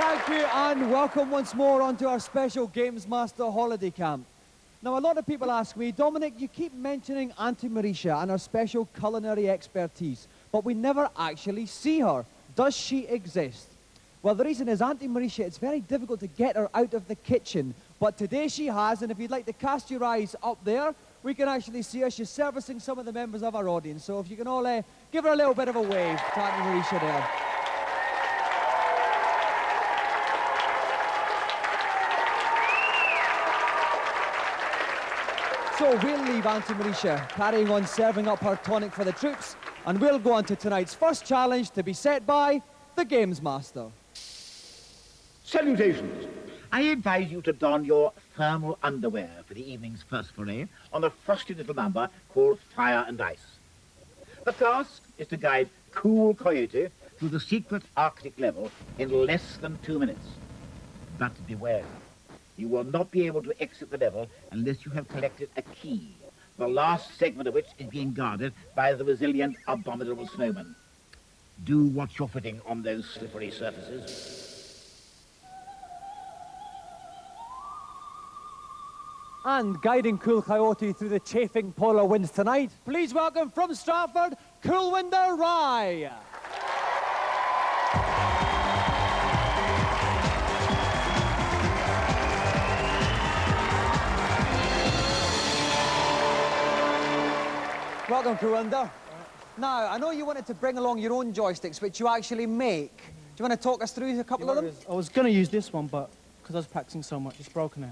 Thank you, and welcome once more onto our special GamesMaster holiday camp. Now, a lot of people ask me, Dominik, you keep mentioning Auntie Marisha and her special culinary expertise, but we never actually see her. Does she exist? Well, the reason is Auntie Marisha, it's very difficult to get her out of the kitchen, but today she has, and if you'd like to cast your eyes up there, we can actually see her. She's servicing some of the members of our audience, so if you can all give her a little bit of a wave to Auntie Marisha there. So we'll leave Auntie Marisha carrying on serving up her tonic for the troops, and we'll go on to tonight's first challenge to be set by the GamesMaster. Salutations. I advise you to don your thermal underwear for the evening's first foray on a frosty little number called Fire and Ice. The task is to guide Cool Coyote through the secret Arctic level in less than 2 minutes. But beware. You will not be able to exit the level unless you have collected a key, the last segment of which is being guarded by the resilient, abominable snowman. Do watch your footing on those slippery surfaces. And guiding Cool Coyote through the chafing polar winds tonight, please welcome from Stratford, Coolwinder Rye. Welcome, Coolwinder. Now, I know you wanted to bring along your own joysticks, which you actually make. Do you want to talk us through a couple of them? I was going to use this one, but because I was practicing so much, it's broken now.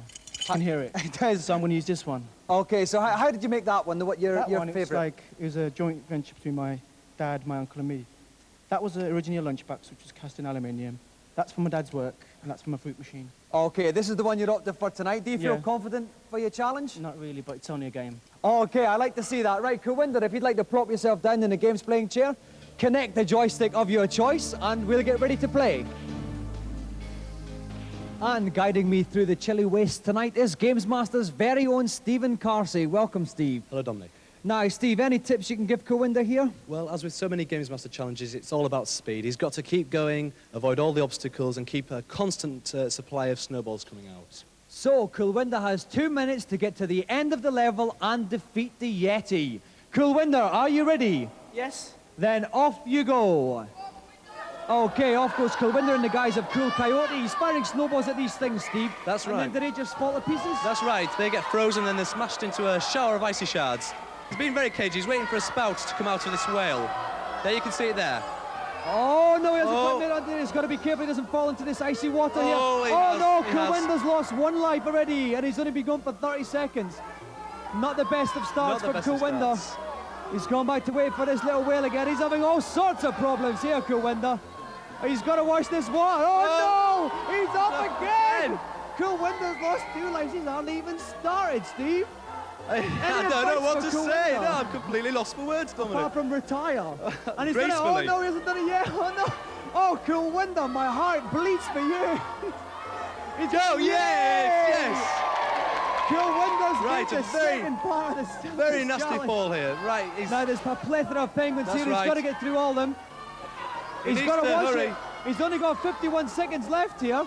I can hear it. It does. So I'm going to use this one. Okay, so how did you make that one? What your favourite? It was a joint venture between my dad, my uncle, and me. That was originally a lunchbox, which was cast in aluminium. That's for my dad's work, and that's for my fruit machine. Okay, this is the one you're up to for tonight. Do you feel confident for your challenge? Not really, but it's only a game. Okay, I like to see that. Right, Coolwinder, if you'd like to plop yourself down in the games playing chair, connect the joystick of your choice, and we'll get ready to play. And guiding me through the chilly waste tonight is GamesMaster's very own Stephen Carsey. Welcome, Steve. Hello, Dominic. Now, Steve, any tips you can give Coolwinder here? Well, as with so many GamesMaster challenges, it's all about speed. He's got to keep going, avoid all the obstacles, and keep a constant supply of snowballs coming out. So, Coolwinder has 2 minutes to get to the end of the level and defeat the Yeti. Coolwinder, are you ready? Yes. Then off you go. Okay, off goes Coolwinder in the guise of Cool Coyote. He's firing snowballs at these things, Steve. That's right. And then do they just fall to pieces? That's right. They get frozen and then they're smashed into a shower of icy shards. He's been very cagey. He's waiting for a spout to come out of this whale. There, you can see it there. Oh, no, he hasn't put it on there. He's got to be careful he doesn't fall into this icy water here. Oh, no, Coolwinder's lost 1 life already, and he's only been going for 30 seconds. Not the best of starts for Coolwinder. He's gone back to wait for this little whale again. He's having all sorts of problems here, Coolwinder. He's got to watch this water. Oh, no! He's up again! Coolwinder's lost 2 lives. He's hardly even started, Steve. I don't know what to say. No, I'm completely lost for words, Dominic. Apart from retire. And he's Gracefully. Oh, no, he hasn't done it yet. Oh, no. Oh, Coolwinder, my heart bleeds for you. Go, yes! Coolwinder's Right, the second part of the Very nasty challenge. fall here. Right, Now, there's a plethora of penguins here. Right. He's got to get through all of them. He's got to watch hurry. it. He's only got 51 seconds left here.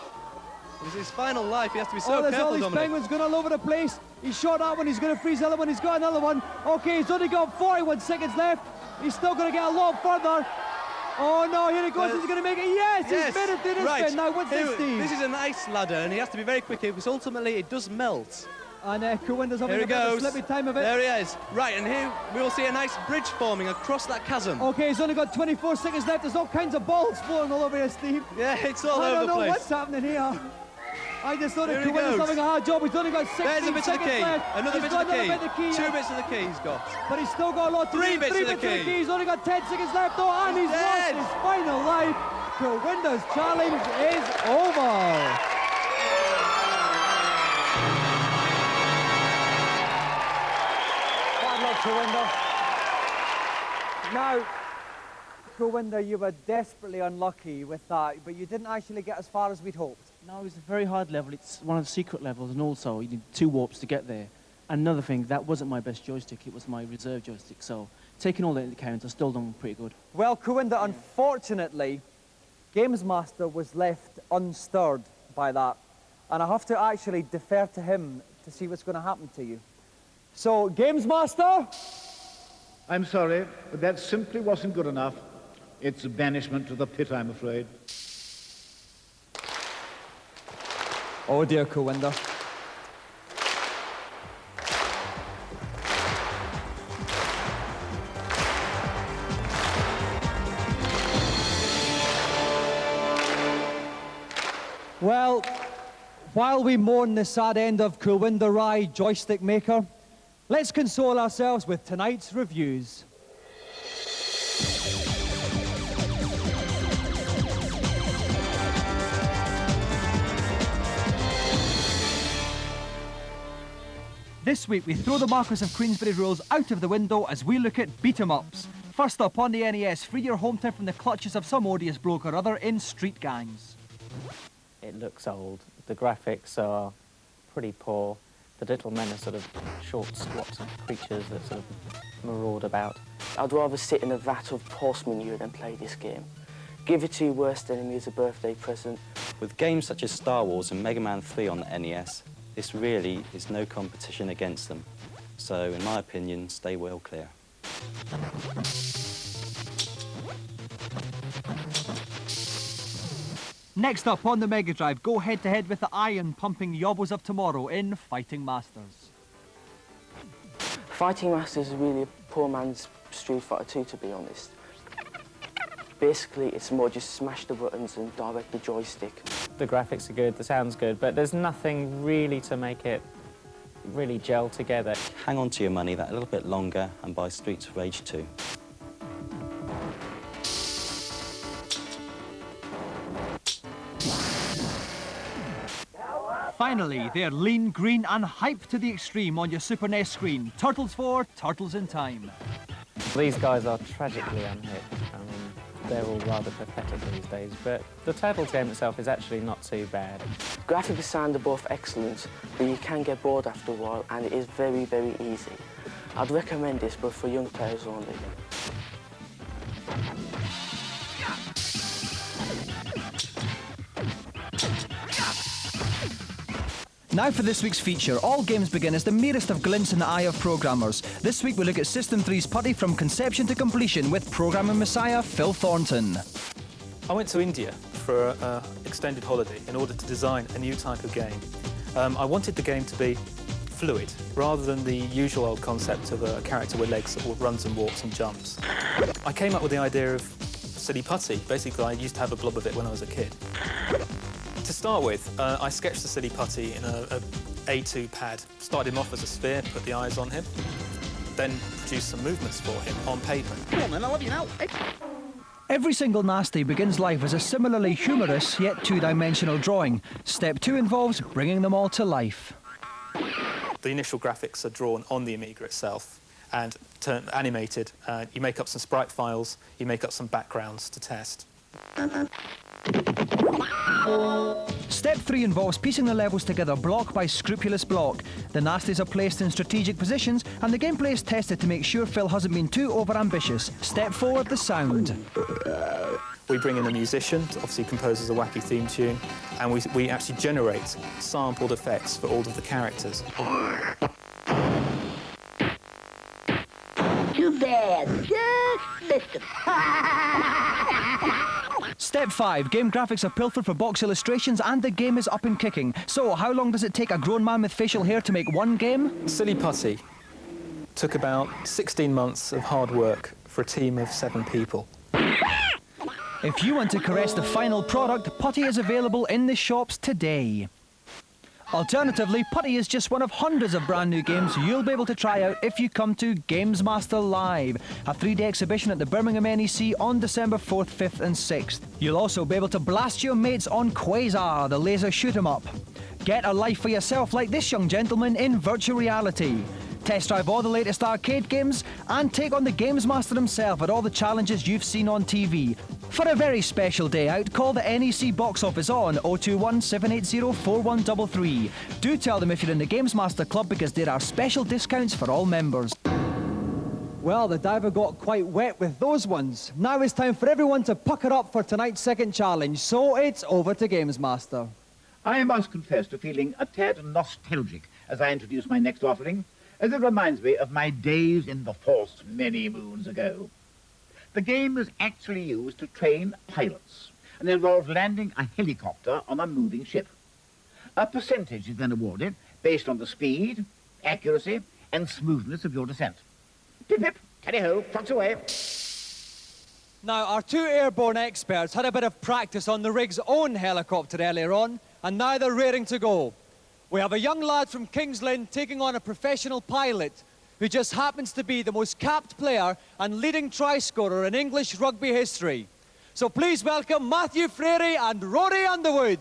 It's his final life. He has to be so There's careful, all these Dominic. penguins going all over the place. He's shot that one. He's going to freeze the other one. He's got another one. Okay, he's only got 41 seconds left. He's still going to get a lot further. Oh, no, here he goes. He's going to make it. Yes, he's made it through this bit. Now, what's this, Steve? This is an ice ladder, and he has to be very quick here because ultimately it does melt. And Coolwinder's having Here a he bit of a goes. slippy time of it. There he is. Right, and here we will see a nice bridge forming across that chasm. Okay, he's only got 24 seconds left. There's all kinds of balls floating all over here, Steve. Yeah, it's all I over don't the know place. what's happening here. I just thought Here he Coolwinder's goes. having a hard job. He's only got 16 There's a bit of the seconds key. left. Another He's bit got of the key. another bit of the key. 2 bits of the key he's got. But he's still got a lot to do. 3 bits of the key. He's only got 10 seconds left, though, and he's dead. lost his final life. Coolwinder's challenge is over. Bad luck, Coolwinder. Now, Coolwinder, you were desperately unlucky with that, but you didn't actually get as far as we'd hoped. No, it's a very hard level. It's one of the secret levels, and also you need 2 warps to get there. Another thing, that wasn't my best joystick. It was my reserve joystick. So taking all that into account, I've still done pretty good. Well, Coolwinder, unfortunately, GamesMaster was left unstirred by that. And I have to actually defer to him to see what's going to happen to you. So, GamesMaster? I'm sorry, but that simply wasn't good enough. It's banishment to the pit, I'm afraid. Oh dear, Cowinder. Well, while we mourn the sad end of Cowinder Rye, joystick maker, let's console ourselves with tonight's reviews. This week we throw the Marquis of Queensberry rules out of the window as we look at beat-em-ups. First up on the NES, free your hometown from the clutches of some odious bloke or other in Street Gangs. It looks old. The graphics are pretty poor. The little men are sort of short, squat creatures that sort of maraud about. I'd rather sit in a vat of pulse manure than play this game. Give it to your worst enemy as a birthday present. With games such as Star Wars and Mega Man 3 on the NES, this really is no competition against them. So, in my opinion, stay well clear. Next up on the Mega Drive, go head-to-head with the iron-pumping yobbos of tomorrow in Fighting Masters. Fighting Masters is really a poor man's Street Fighter 2, to be honest. Basically, it's more just smash the buttons and direct the joystick. The graphics are good, the sound's good, but there's nothing really to make it really gel together. Hang on to your money that a little bit longer and buy Streets of Rage 2. Finally, they're lean, green and hyped to the extreme on your Super NES screen. Turtles 4, Turtles in Time. These guys are tragically unhit. I mean, they're all rather pathetic these days, but the Turtles game itself is actually not too bad. Graphics and sound are both excellent, but you can get bored after a while, and it is very, very easy. I'd recommend this, but for young players only. Now for this week's feature. All games begin as the merest of glints in the eye of programmers. This week we look at System 3's putty from conception to completion with programming messiah Phil Thornton. I went to India for an extended holiday in order to design a new type of game. I wanted the game to be fluid, rather than the usual old concept of a character with legs that runs and walks and jumps. I came up with the idea of silly putty. Basically, I used to have a blob of it when I was a kid. To start with, I sketched the silly putty in a A2 pad. Started him off as a sphere, put the eyes on him, then produced some movements for him on paper. Come on, man, I love you now. Every single nasty begins life as a similarly humorous yet two-dimensional drawing. Step 2 involves bringing them all to life. The initial graphics are drawn on the Amiga itself and animated. You make up some sprite files, you make up some backgrounds to test. Step 3 involves piecing the levels together block by scrupulous block. The nasties are placed in strategic positions and the gameplay is tested to make sure Phil hasn't been too over-ambitious. Step 4, the sound. We bring in a musician to obviously composes a wacky theme tune, and we actually generate sampled effects for all of the characters. Too bad. Step 5, game graphics are pilfered for box illustrations and the game is up and kicking. So, how long does it take a grown man with facial hair to make one game? Silly Putty took about 16 months of hard work for a team of 7 people. If you want to caress the final product, Putty is available in the shops today. Alternatively, Putty is just one of hundreds of brand new games you'll be able to try out if you come to GamesMaster Live, a 3-day exhibition at the Birmingham NEC on December 4th, 5th and 6th. You'll also be able to blast your mates on Quasar, the laser shoot-'em-up. Get a life for yourself like this young gentleman in virtual reality. Test drive all the latest arcade games and take on the GamesMaster himself at all the challenges you've seen on TV. For a very special day out, call the NEC box office on 021 780 4133. Do tell them if you're in the GamesMaster Club because there are special discounts for all members. Well, the diver got quite wet with those ones. Now it's time for everyone to pucker up for tonight's second challenge, so it's over to GamesMaster. I must confess to feeling a tad nostalgic as I introduce my next offering, as it reminds me of my days in the Force many moons ago. The game is actually used to train pilots and involves landing a helicopter on a moving ship. A percentage is then awarded based on the speed, accuracy, and smoothness of your descent. Pip, pip, tally-ho, trucks away. Now, our two airborne experts had a bit of practice on the rig's own helicopter earlier on, and now they're raring to go. We have a young lad from Kings Lynn taking on a professional pilot who just happens to be the most capped player and leading try scorer in English rugby history. So please welcome Matthew Frary and Rory Underwood.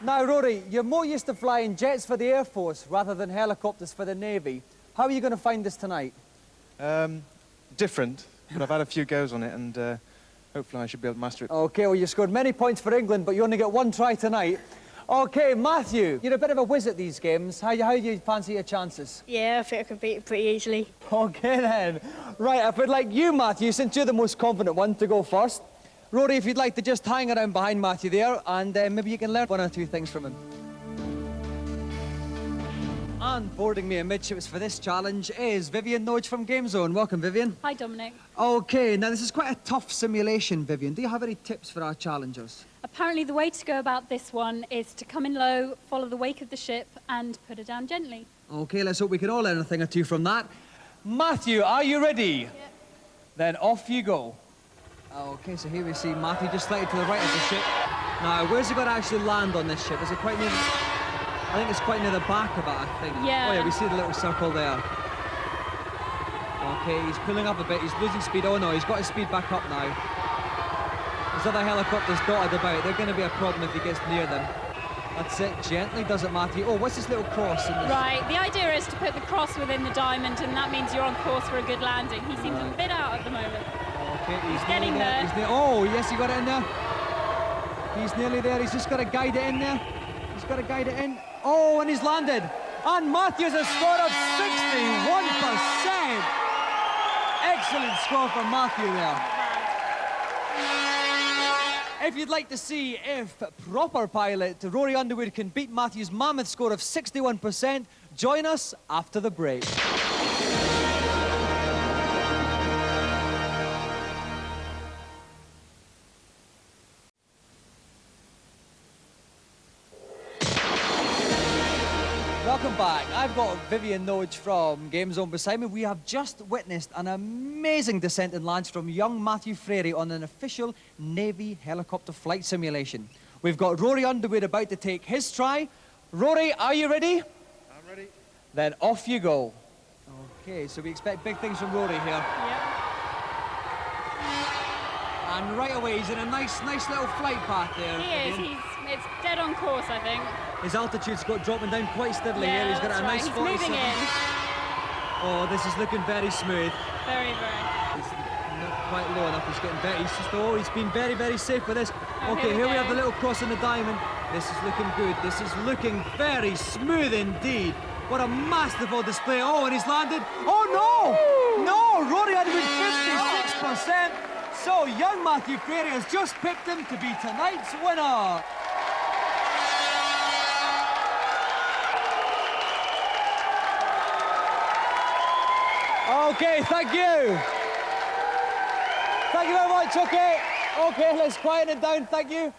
Now, Rory, you're more used to flying jets for the Air Force rather than helicopters for the Navy. How are you going to find this tonight? Different, but I've had a few goes on it, and hopefully I should be able to master it. OK, well, you scored many points for England, but you only get one try tonight. OK, Matthew, you're a bit of a whiz at these games. How do you fancy your chances? Yeah, I think I can beat it pretty easily. OK, then. Right, I would like you, Matthew, since you're the most confident one, to go first. Rory, if you'd like to just hang around behind Matthew there, and maybe you can learn one or two things from him. And boarding me amidships for this challenge is Vivian Nodge from GameZone. Welcome, Vivian. Hi, Dominic. OK, now this is quite a tough simulation, Vivian. Do you have any tips for our challengers? Apparently the way to go about this one is to come in low, follow the wake of the ship, and put her down gently. OK, let's hope we can all learn a thing or two from that. Matthew, are you ready? Yep. Then off you go. OK, so here we see Matthew just slightly to the right of the ship. Now, where's he got to actually land on this ship? Is it quite near the... I think it's quite near the back of it, I think. Yeah. Oh, yeah, we see the little circle there. OK, he's pulling up a bit. He's losing speed. Oh, no, he's got his speed back up now. There's other helicopters dotted about. They're going to be a problem if he gets near them. That's it. Gently does it, Matthew. Oh, what's this little cross in this? Right, the idea is to put the cross within the diamond, and that means you're on course for a good landing. He seems a bit out at the moment. Okay, he's getting there. Oh, yes, he got it in there. He's nearly there. He's just got to guide it in there. He's got to guide it in. Oh, and he's landed. And Matthew's a score of 61%. Excellent score for Matthew there. If you'd like to see if proper pilot Rory Underwood can beat Matthew's mammoth score of 61%, join us after the break. Welcome back. I've got Vivian Nodge from GameZone beside me. We have just witnessed an amazing descent and launch from young Matthew Frary on an official Navy helicopter flight simulation. We've got Rory Underwood about to take his try. Rory, are you ready? I'm ready. Then off you go. Okay, so we expect big things from Rory here. Yep. And right away, he's in a nice little flight path there. He is. It's dead on course, I think. His altitude's got dropping down quite steadily here. He's got a nice He's 47. moving in. Oh, this is looking very smooth. Very. He's not quite low enough. He's getting better. He's been very safe with this. Oh, Okay, here we have go. the little cross in the diamond. This is looking good. This is looking very smooth indeed. What a masterful display. Oh, and he's landed. Oh, no! No, Rory Underwood, 56%. So, young Matthew Frary has just picked him to be tonight's winner. Okay, thank you. Thank you very much, okay. Okay, let's quieten it down, thank you.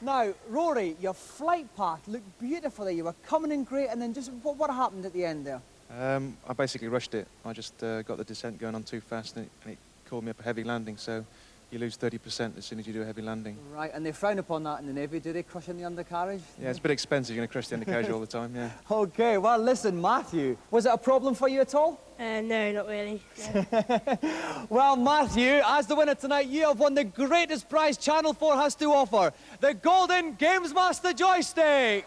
Now, Rory, your flight path looked beautiful there. You were coming in great, and then just, what happened at the end there? I basically rushed it. I just got the descent going on too fast, and it called me up a heavy landing, so you lose 30% as soon as you do a heavy landing. Right, and they frown upon that in the Navy. Do they crush in the undercarriage? Yeah, it's a bit expensive. You're going to crush the undercarriage all the time, yeah. Okay, well, listen, Matthew, was it a problem for you at all? No, not really. No. Well, Matthew, as the winner tonight, you have won the greatest prize Channel 4 has to offer, the Golden GamesMaster Joystick.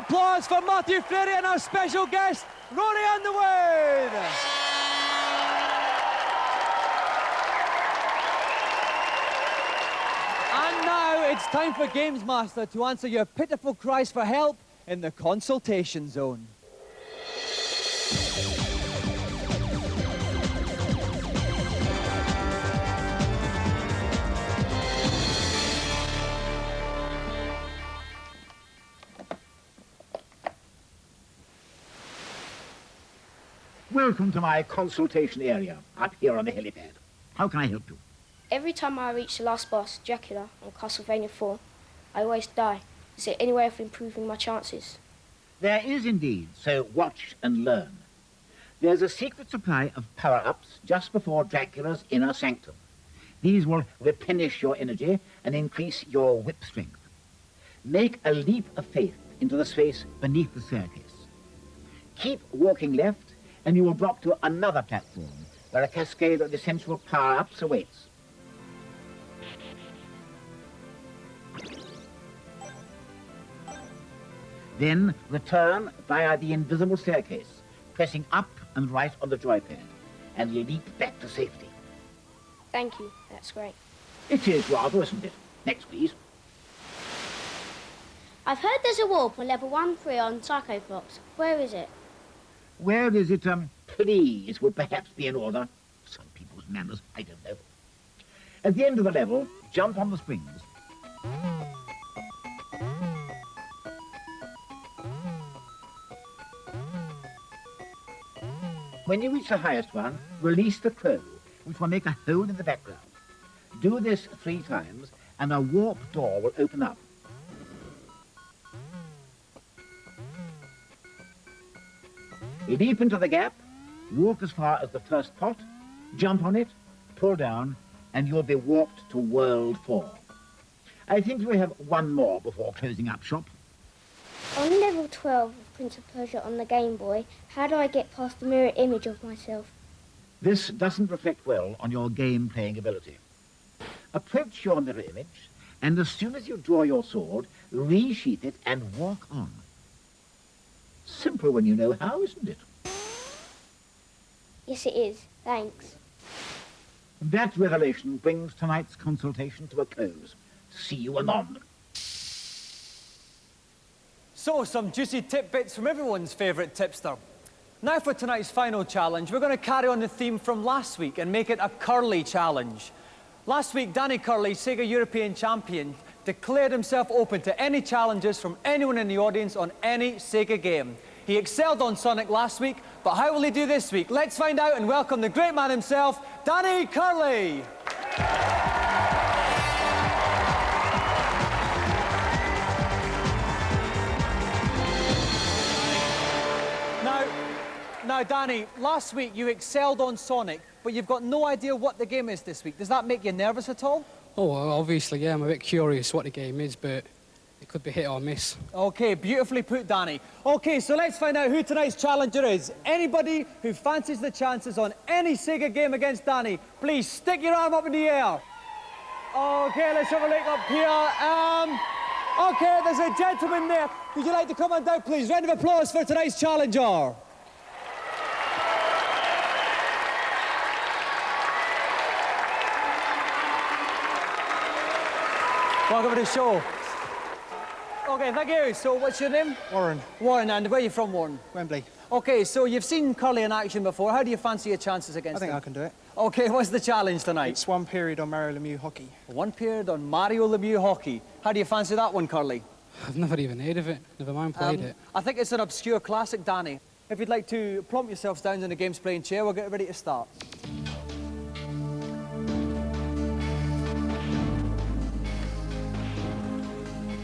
applause for Matthew Frary and our special guest, Rory Underwood. And now it's time for GamesMaster to answer your pitiful cries for help in the consultation zone. Welcome to my consultation area, up here on the helipad. How can I help you? Every time I reach the last boss, Dracula, on Castlevania 4, I always die. Is there any way of improving my chances? There is indeed, so watch and learn. There's a secret supply of power-ups just before Dracula's inner sanctum. These will replenish your energy and increase your whip strength. Make a leap of faith into the space beneath the staircase. Keep walking left, and you will drop to another platform where a cascade of essential power-ups awaits. Then return via the invisible staircase, pressing up and right on the joypad, and leap back to safety. Thank you, that's great. It is rather, isn't it? Next, please. I've heard there's a warp on level 1-3 on Psycho Fox. Where is it? Where is it? Please would perhaps be in order. Some people's manners, I don't know. At the end of the level, jump on the springs. When you reach the highest one, release the crow, which will make a hole in the background. Do this 3 times, and a warp door will open up. Leap into the gap, walk as far as the first pot, jump on it, pull down, and you'll be warped to World 4. I think we have one more before closing up shop. On level 12 of Prince of Persia on the Game Boy, how do I get past the mirror image of myself? This doesn't reflect well on your game-playing ability. Approach your mirror image, and as soon as you draw your sword, resheath it and walk on. Simple when you know how, isn't it? Yes, it is. Thanks. That revelation brings tonight's consultation to a close. See you anon. So, some juicy tidbits from everyone's favourite tipster. Now for tonight's final challenge, we're going to carry on the theme from last week and make it a curly challenge. Last week, Danny Curley, Sega European Champion, declared himself open to any challenges from anyone in the audience on any Sega game. He excelled on Sonic last week, but how will he do this week? Let's find out and welcome the great man himself, Danny Curley. Now, Danny, last week you excelled on Sonic, but you've got no idea what the game is this week. Does that make you nervous at all? Oh, well, obviously, yeah, I'm a bit curious what the game is, but it could be hit or miss. OK, beautifully put, Danny. OK, so let's find out who tonight's challenger is. Anybody who fancies the chances on any Sega game against Danny, please stick your arm up in the air. OK, let's have a look up here. OK, there's a gentleman there. Would you like to come on down, please? Round of applause for tonight's challenger. Welcome to the show. OK, thank you. So what's your name? Warren. Warren, and where are you from, Warren? Wembley. OK, so you've seen Curly in action before. How do you fancy your chances against him? I think I can do it. OK, what's the challenge tonight? It's 1 period on Mario Lemieux hockey. 1 period on Mario Lemieux hockey. How do you fancy that one, Curly? I've never even heard of it. Never mind played it. I think it's an obscure classic, Danny. If you'd like to plump yourselves down in the game's playing chair, we'll get ready to start.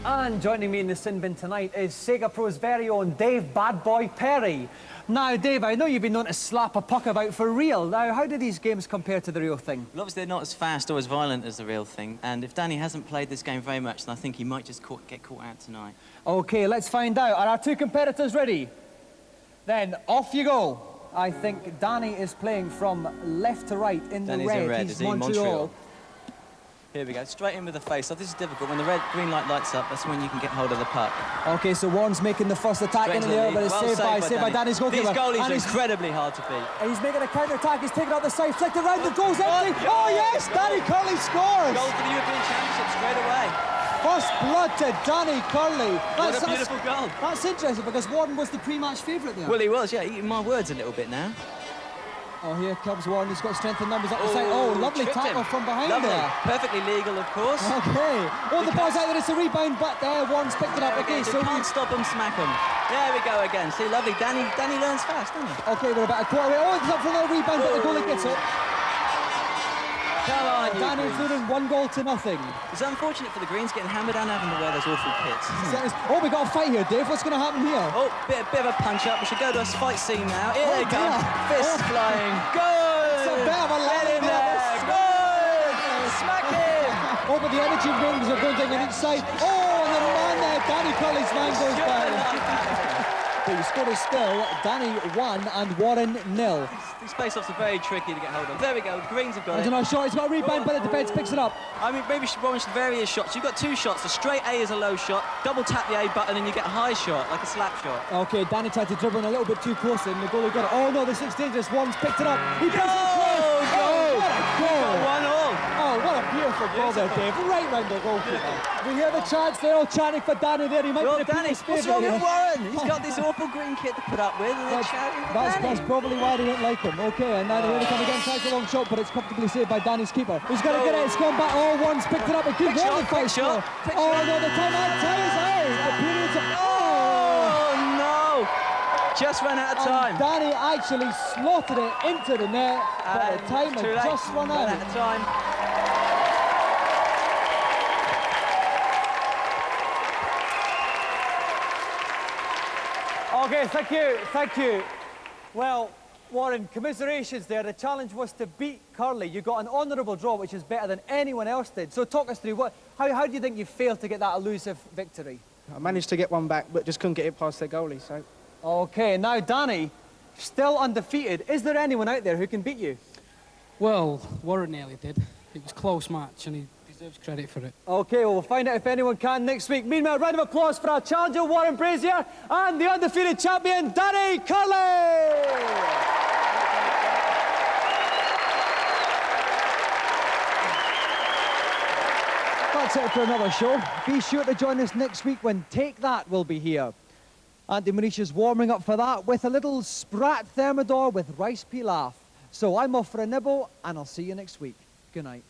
And joining me in the sin bin tonight is Sega Pro's very own Dave Bad Boy Perry. Now, Dave, I know you've been known to slap a puck about for real. Now, how do these games compare to the real thing? Well, obviously, they're not as fast or as violent as the real thing. And if Danny hasn't played this game very much, then I think he might just get caught out tonight. OK, let's find out. Are our 2 competitors ready? Then, off you go. I think Danny is playing from left to right in Danny's the red. in red. He's Is he Montreal? Here we go, straight in with the face. So this is difficult. When the green light lights up, that's when you can get hold of the puck. Okay, so Warren's making the first attack Straight in to the air, lead. but it's Well saved by Danny's goalkeeper. These goalies And are he's- incredibly hard to beat. And he's making a counter-attack, he's taking out the side, flicked around, the goal's empty. Oh yes, Danny Curley scores! Goal for the European Championship straight away. First blood to Danny Curley. What a beautiful goal. That's interesting because Warren was the pre-match favourite there. Well, he was, yeah, eating my words a little bit now. Oh, here comes Warren, he's got strength in numbers up the side. Oh, lovely tripped tackle him. from behind Lovely. there. Perfectly legal, of course. Okay. Oh, the ball's out there, it's a rebound, but there, Warren's picked it up. Okay, so can't stop him, smack him. There we go again. See, lovely. Danny learns fast, doesn't he? Okay, we're about a quarter way. Oh, it's up for another rebound, but the goalie gets it. Come on, you Danny's Greens. leading 1-0-0. It's unfortunate for the Greens getting hammered and having to wear those awful kits. Oh, we got a fight here, Dave. What's going to happen here? Oh, bit of a punch up. We should go to a fight scene now. Here Oh, they come. dear. Fists flying. Good. It's a bit of a Get in there. Good. Smack him. Oh, but the energy rings are going on each side. Oh, and the man there, Danny Curley's man goes down. But he scored a still. Danny 1 and Warren 0. These face-offs are very tricky to get hold of. There we go. Greens have got There's it. another shot. He's got a rebound, but the defence picks it up. I mean, maybe Warren should vary his shots. You've got two shots. A straight A is a low shot. Double tap the A button and you get a high shot, like a slap shot. Okay, Danny tried to dribble in a little bit too close and the goalie got it. Oh no, this looks dangerous. Warren's picked it up. He plays it close. Oh, what a goal. 1-1. Oh, what a beautiful goal there, Dave. Right round the goalkeeper. We hear the chants. They're all chanting for Danny there. He might Well, be the Danny, people's what's favourite wrong with here. Warren? He's got this awful green kit to put up with and they're shouting for Danny. That's probably why they don't like him. Okay, and now here they come again. Tries a long shot, but it's comfortably saved by Danny's keeper. He's going to get it. It's gone back. Oh, Warren's picked it up. A good Quick Warren shot, fight quick score. shot, quick Oh shot. no, the timeout is out. The period's up. Oh, no. Just ran out of time. And Danny actually slotted it into the net, but the time Too had late. just run Ran out. out of time. Okay, thank you. Well, Warren, commiserations there. The challenge was to beat Curley. You got an honourable draw, which is better than anyone else did. So talk us through, how do you think you failed to get that elusive victory? I managed to get one back, but just couldn't get it past their goalie, so... Okay, now Danny, still undefeated. Is there anyone out there who can beat you? Well, Warren nearly did. It was a close match, and he deserves credit for it. Okay, well, we'll find out if anyone can next week. Meanwhile, a round of applause for our challenger, Warren Brazier, and the undefeated champion, Danny Curley! That's it for another show. Be sure to join us next week when Take That will be here. Andy Mauritius warming up for that with a little Sprat Thermidor with rice pilaf. So I'm off for a nibble, and I'll see you next week. Good night.